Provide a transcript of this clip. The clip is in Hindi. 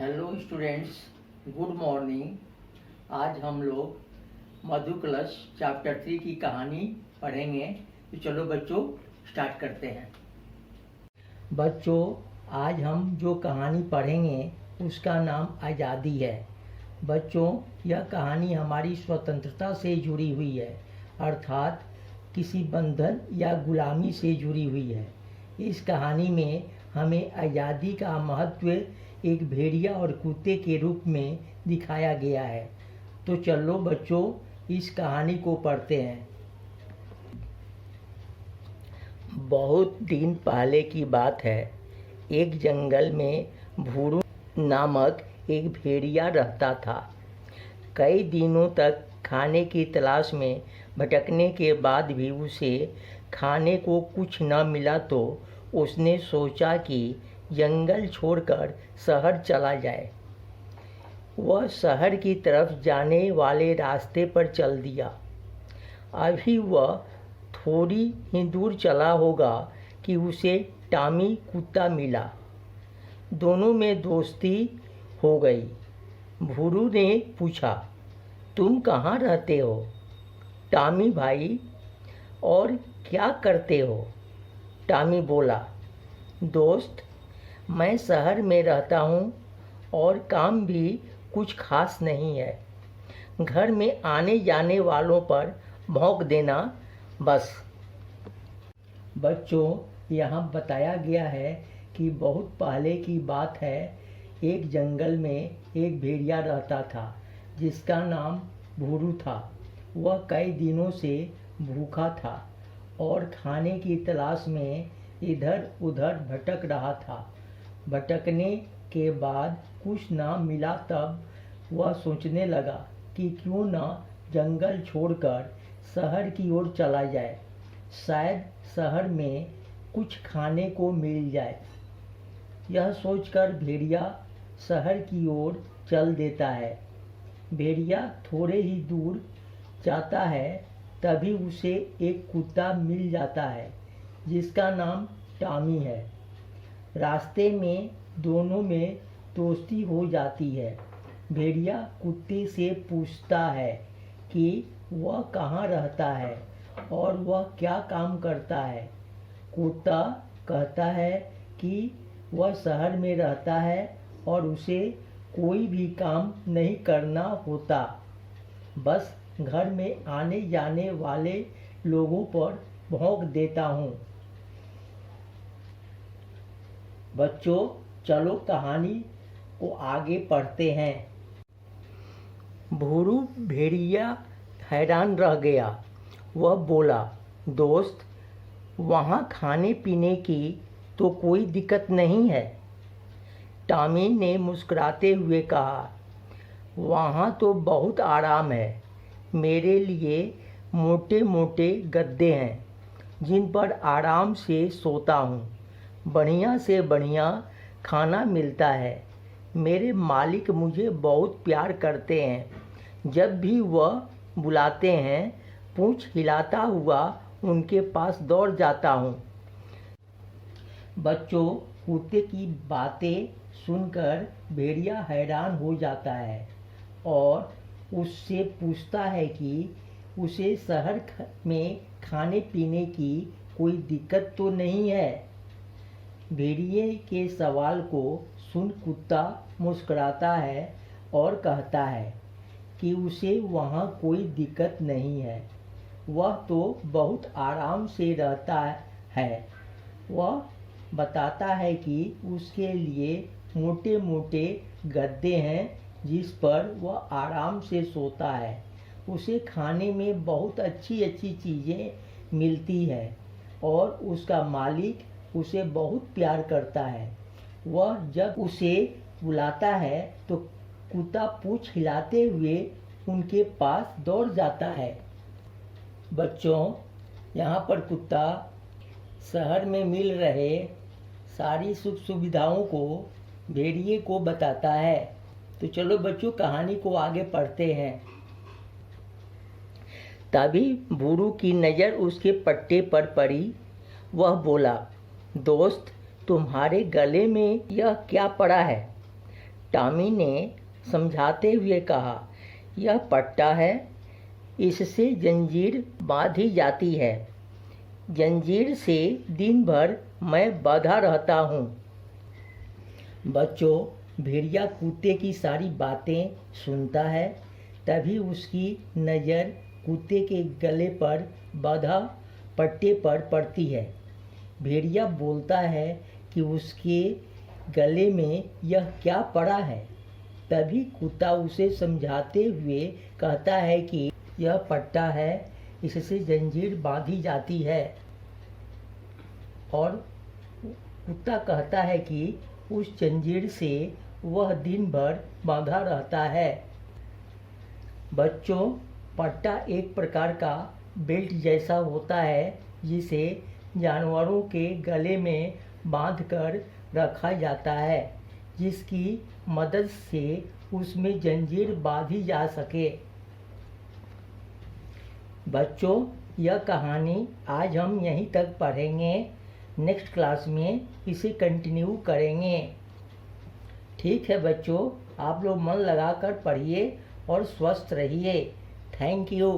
Hello students, good morning. आज हम लोग मधु कलश चैप्टर 3 की कहानी पढ़ेंगे। तो चलो बच्चों स्टार्ट करते हैं। बच्चों, आज हम जो कहानी पढ़ेंगे उसका नाम आज़ादी है। बच्चों, यह कहानी हमारी स्वतंत्रता से जुड़ी हुई है, अर्थात किसी बंधन या गुलामी से जुड़ी हुई है। इस कहानी में हमें आज़ादी का महत्व एक भेड़िया और कुत्ते के रूप में दिखाया गया है। तो चलो बच्चों इस कहानी को पढ़ते हैं। बहुत दिन पहले की बात है। एक जंगल में भूरू नामक एक भेड़िया रहता था। कई दिनों तक खाने की तलाश में भटकने के बाद भी उसे खाने को कुछ न मिला तो उसने सोचा कि जंगल छोड़कर शहर चला जाए। वह शहर की तरफ जाने वाले रास्ते पर चल दिया। अभी वह थोड़ी ही दूर चला होगा कि उसे टॉमी कुत्ता मिला। दोनों में दोस्ती हो गई। भूरू ने पूछा, तुम कहाँ रहते हो टॉमी भाई, और क्या करते हो? टॉमी बोला, दोस्त, मैं शहर में रहता हूँ और काम भी कुछ खास नहीं है। घर में आने जाने वालों पर भौंक देना बस। बच्चों, यहाँ बताया गया है कि बहुत पहले की बात है। एक जंगल में एक भेड़िया रहता था जिसका नाम भूरू था। वह कई दिनों से भूखा था और खाने की तलाश में इधर उधर भटक रहा था। भटकने के बाद कुछ ना मिला तब वह सोचने लगा कि क्यों ना जंगल छोड़कर शहर की ओर चला जाए। शायद शहर में कुछ खाने को मिल जाए। यह सोचकर भेड़िया शहर की ओर चल देता है। भेड़िया थोड़े ही दूर जाता है तभी उसे एक कुत्ता मिल जाता है जिसका नाम टॉमी है। रास्ते में दोनों में दोस्ती हो जाती है। भेड़िया कुत्ते से पूछता है कि वह कहाँ रहता है और वह क्या काम करता है। कुत्ता कहता है कि वह शहर में रहता है और उसे कोई भी काम नहीं करना होता, बस घर में आने जाने वाले लोगों पर भौंक देता हूँ। बच्चों, चलो कहानी को आगे पढ़ते हैं। भूरू भेड़िया हैरान रह गया। वह बोला, दोस्त, वहाँ खाने पीने की तो कोई दिक्कत नहीं है। टॉमी ने मुस्कुराते हुए कहा, वहाँ तो बहुत आराम है। मेरे लिए मोटे मोटे गद्दे हैं जिन पर आराम से सोता हूँ। बढ़िया से बढ़िया खाना मिलता है। मेरे मालिक मुझे बहुत प्यार करते हैं। जब भी वह बुलाते हैं पूंछ हिलाता हुआ उनके पास दौड़ जाता हूँ। बच्चों, कुत्ते की बातें सुनकर भेड़िया हैरान हो जाता है और उससे पूछता है कि उसे शहर में खाने पीने की कोई दिक्कत तो नहीं है। भेड़िए के सवाल को सुन कुत्ता मुस्कुराता है और कहता है कि उसे वहाँ कोई दिक्कत नहीं है। वह तो बहुत आराम से रहता है। वह बताता है कि उसके लिए मोटे मोटे गद्दे हैं जिस पर वह आराम से सोता है। उसे खाने में बहुत अच्छी अच्छी चीज़ें मिलती है और उसका मालिक उसे बहुत प्यार करता है। वह जब उसे बुलाता है तो कुत्ता पूंछ हिलाते हुए उनके पास दौड़ जाता है। बच्चों, यहाँ पर कुत्ता शहर में मिल रहे सारी सुख सुविधाओं को भेड़िए को बताता है। तो चलो बच्चों कहानी को आगे पढ़ते हैं। तभी भूरू की नज़र उसके पट्टे पर पड़ी। वह बोला, दोस्त, तुम्हारे गले में यह क्या पड़ा है? टॉमी ने समझाते हुए कहा, यह पट्टा है, इससे जंजीर बांधी जाती है। जंजीर से दिन भर मैं बंधा रहता हूँ। बच्चों, भेड़िया कुत्ते की सारी बातें सुनता है। तभी उसकी नज़र कुत्ते के गले पर बंधा पट्टे पर पड़ती है। भेड़िया बोलता है कि उसके गले में यह क्या पड़ा है। तभी कुत्ता उसे समझाते हुए कहता है कि यह पट्टा है, इससे जंजीर बांधी जाती है। और कुत्ता कहता है कि उस जंजीर से वह दिन भर बांधा रहता है। बच्चों, पट्टा एक प्रकार का बेल्ट जैसा होता है जिसे जानवरों के गले में बांधकर रखा जाता है, जिसकी मदद से उसमें जंजीर बांधी जा सके। बच्चों, यह कहानी आज हम यहीं तक पढ़ेंगे। नेक्स्ट क्लास में इसे कंटिन्यू करेंगे। ठीक है बच्चों, आप लोग मन लगाकर पढ़िए और स्वस्थ रहिए। Thank you.